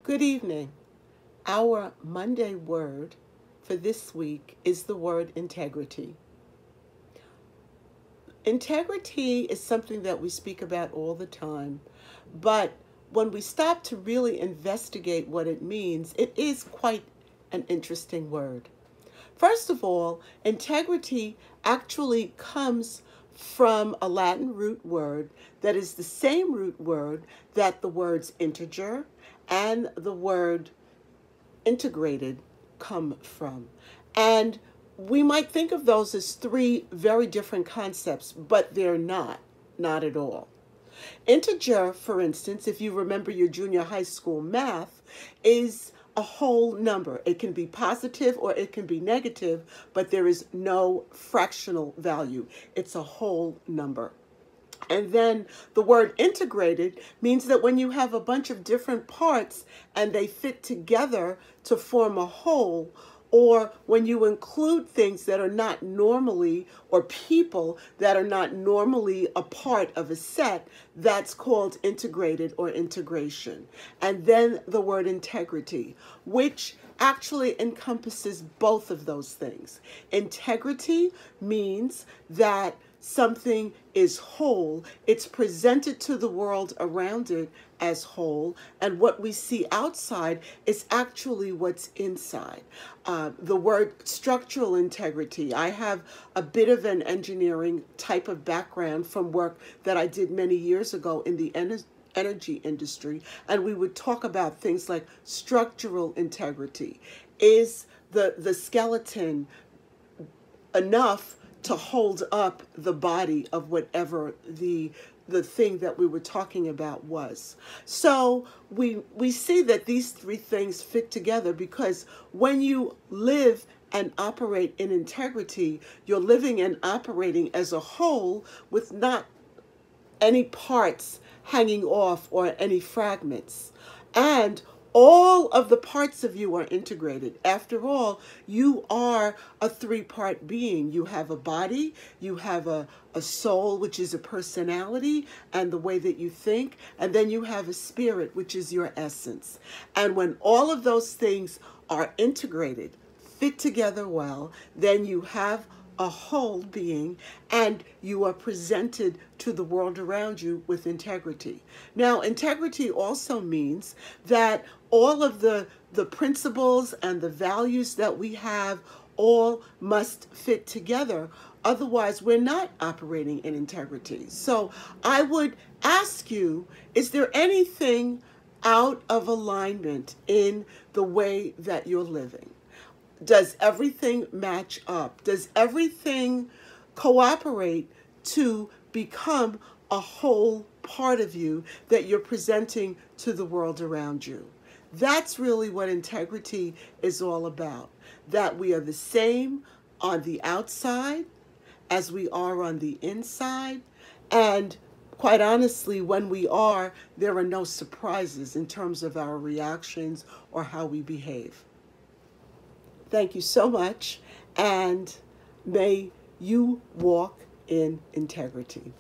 Good evening. Our Monday word for this week is the word integrity. Integrity is something that we speak about all the time, but when we stop to really investigate what it means, it is quite an interesting word. First of all, integrity actually comes from a Latin root word that is the same root word that the words integer and the word integrated come from. And we might think of those as three very different concepts, but they're not at all. Integer, for instance, if you remember your junior high school math, is a whole number. It can be positive or it can be negative, but there is no fractional value. It's a whole number. And then the word integrated means that when you have a bunch of different parts and they fit together to form a whole, or when you include things that are not normally, or people that are not normally a part of a set, that's called integrated or integration. And then the word integrity, which actually encompasses both of those things. Integrity means that something is whole. It's presented to the world around it as whole, and what we see outside is actually what's inside. The word structural integrity, I have a bit of an engineering type of background from work that I did many years ago in the energy industry, and we would talk about things like structural integrity. Is the skeleton enough to hold up the body of whatever the thing that we were talking about was? So we see that these three things fit together, because when you live and operate in integrity, you're living and operating as a whole with not any parts hanging off or any fragments. And all of the parts of you are integrated. After all, you are a three-part being. You have a body, you have a soul, which is a personality and the way that you think, and then you have a spirit, which is your essence. And when all of those things are integrated, fit together well, then you have a whole being, and you are presented to the world around you with integrity. Now, integrity also means that all of the principles and the values that we have all must fit together. Otherwise, we're not operating in integrity. So I would ask you, is there anything out of alignment in the way that you're living? Does everything match up? Does everything cooperate to become a whole part of you that you're presenting to the world around you? That's really what integrity is all about. That we are the same on the outside as we are on the inside. And quite honestly, when we are, there are no surprises in terms of our reactions or how we behave. Thank you so much, and may you walk in integrity.